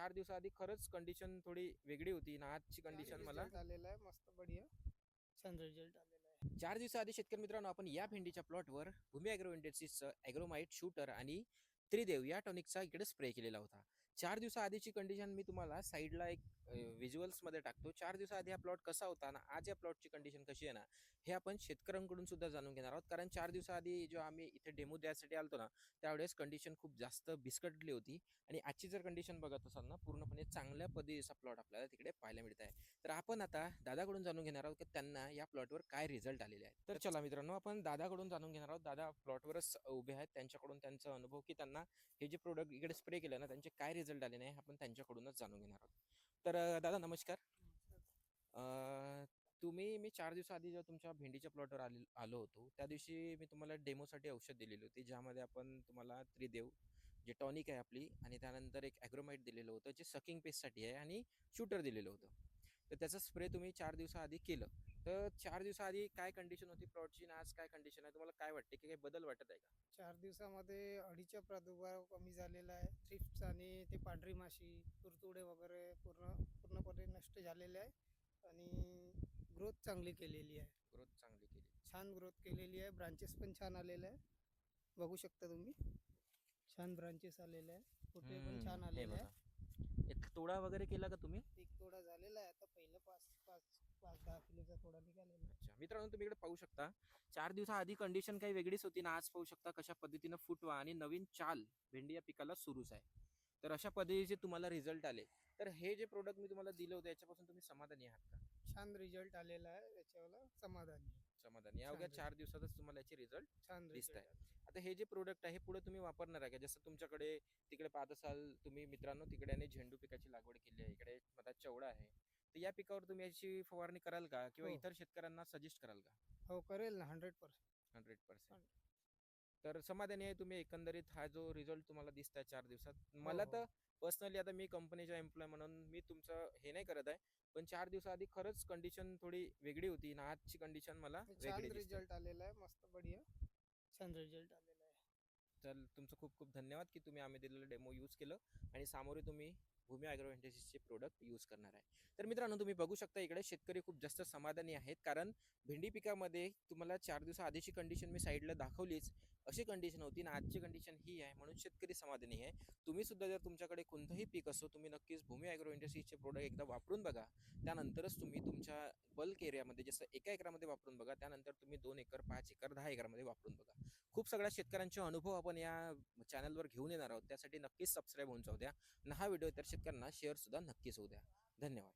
4 दिवसाआधी खरंच कंडिशन थोडी वेगळी होती आणि आजची कंडिशन मला आलेला आहे मस्त बढिया छान रिझल्ट आलेला आहे. 4 दिवसाआधी शेतकरी मित्रांनो आपण या भेंडीच्या प्लॉटवर भूमी ॲग्रो इंडस्ट्रीजचं ॲग्रोमाइट शूटर आणि त्रिदेव या टॉनिकचा इकडे स्प्रे केलेला होता. 4 दिवसाआधीची कंडिशन मी तुम्हाला साईडला एक मध्ये टाकतो. 4 दिवसाआधी हा प्लॉट कसा होता ना आज या प्लॉटची कंडिशन कशी आहे ना हे आपण शेतकऱ्यांकडून सुद्धा जाणून घेणार आहोत. कारण 4 दिवसाआधी जो आम्ही इथे डेमो द्यायसाठी आलतो ना त्यावेळेस कंडिशन खूप जास्त बिस्कटली होती आणि आजची जर कंडिशन बघत असाल ना पूर्णपणे चांगल्या पद्धतीचा प्लॉट आपल्याला तिकडे पाहायला मिळत आहे. तर आपण आता दादाकडून जाणून घेणार आहोत की त्यांना या प्लॉटवर काय रिझल्ट आलेले आहेत. तर चला मित्रांनो आपण दादाकडून जाणून घेणार आहोत. दादा प्लॉटवरच उभे आहेत, त्यांच्याकडून त्यांचा अनुभव की त्यांना हे जे प्रोडक्ट इकडे स्प्रे केलं ना त्यांचे काय रिझल्ट आले नाही आपण त्यांच्याकडूनच जाणून घेणार आहोत. तर दादा नमस्कार. मी 4 दिवसाआधी जेव्हा तुमच्या भेंडीच्या प्लॉटवर आलो होतो त्या दिवशी मी तुम्हाला डेमोसाठी औषध दिलेली होती ज्यामध्ये आपण तुम्हाला त्रिदेव जे टॉनिक आहे आपली आणि त्यानंतर एक ॲग्रोमाइट दिलेलं होतं जे सकिंग पेस्टसाठी आहे आणि शूटर दिलेलं होतं. तर त्याचा स्प्रे तुम्ही 4 दिवसाआधी केलं. तर 4 दिवसाआधी काय कंडिशन होती प्लॉटची आणि आज काय कंडिशन आहे तुम्हाला काय वाटते की काही बदल वाटत आहे का? 4 दिवसामध्ये अळीचा प्रादुर्भाव कमी झालेला आहे. थ्रिप्स आणि ते पांढरी माशी तुरतुडे वगैरे पूर्णपणे नष्ट झालेले आहे आणि ग्रोथ चांगली केलेली आहे. ग्रोथ चांगली केली. छान ग्रोथ केलेली आहे. ब्रांचेस पण छान आलेले आहे. बघू शकता तुम्ही छान ब्रांचेस आलेले आहे. फुटे पण छान हे आलेले बघा. आहे. एक तोडा वगैरे केला का तुम्ही? एक तोडा झालेला आहे. आता पहिलं 5-10 किलोचा तोडा निघालेला आहे. अच्छा मित्रांनो तुम्ही इकडे पाहू शकता 4 दिवसाआधी कंडिशन काही वेगळीच होती ना आज पाहू शकता कशा पद्धतीनं फुटवा आणि नवीन चाल भेंडी या पिकाला सुरूच आहे. तर अशा पद्धतीचे तुम्हाला रिझल्ट आले. तर हे जे प्रोडक्ट मी तुम्हाला दिलं होतं याच्यापासून तुम्ही समाधानी आहात का? छान रिझल्ट आलेला आहे. याच्यावर समाधानी आहे. समाधानी या अवघ्या 4 दिवसातच तुम्हाला याचे रिझल्ट छान दिसत result आहे. आता हे जे प्रोडक्ट आहे हे पुढे तुम्ही वापरणार आहे का? जसं तुमच्याकडे तिकडे पाहत असाल तुम्ही मित्रांनो तिकडे आणि झेंडू पिकाची लागवड केली आहे इकडे मधात चवडा आहे. तर या पिकावर तुम्ही याची फवारणी कराल का किंवा हो. इतर शेतकऱ्यांना सजेस्ट कराल का? हो करेल ना 100%. 100%. तर समाधानी आहे तुम्ही एकंदरीत हा जो रिझल्ट तुम्हाला दिसत आहे 4 दिवसात. हो, मला हो. तर पर्सनली आता मी कंपनीचा एम्प्लॉय म्हणून मी तुमचं हे नाही करत आहे. पण 4 दिवसाआधी खरंच कंडिशन थोडी वेगळी होती आणि आजची कंडिशन मला छान वेगळी दिसते. रिझल्ट आलेला आहे. मस्त बढिया छान रिझल्ट आलेला आहे. तर तुमचं खूप खूप धन्यवाद की तुम्ही आम्ही दिलेलं डेमो यूज केलं आणि सामोरे तुम्ही भूमी ॲग्रो इंडस्ट्रीजचे प्रोडक्ट यूज करणार आहे. तर मित्रांनो तुम्ही बघू शकता इकडे शेतकरी खूप जास्त समाधानी आहेत कारण भेंडी पिकामध्ये तुम्हाला 4 दिवसाआधीची कंडिशन मी साईडला दाखवलीच अशी कंडिशन होती आणि आजची कंडिशन ही आहे म्हणून शेतकरी समाधानी आहे. तुम्ही सुद्धा जर तुमच्याकडे कोणतंही पीक असो तुम्ही नक्कीच भूमी ॲग्रो इंडस्ट्रीजचे प्रोडक्ट एकदा वापरून बघा. त्यानंतरच तुम्ही तुमच्या बल्क एरियामध्ये जसं एका एकरामध्ये वापरून बघा त्यानंतर तुम्ही 2 एकर 5 एकर 10 एकरमध्ये वापरून बघा. खूप सगळ्या शेतकऱ्यांचे अनुभव आपण या चॅनलवर घेऊन येणार आहोत त्यासाठी नक्कीच सबस्क्राईब होऊन जाऊ द्या आणि हा व्हिडिओ इतर शेतकऱ्यांना शेअर सुद्धा नक्कीच होऊ द्या. धन्यवाद.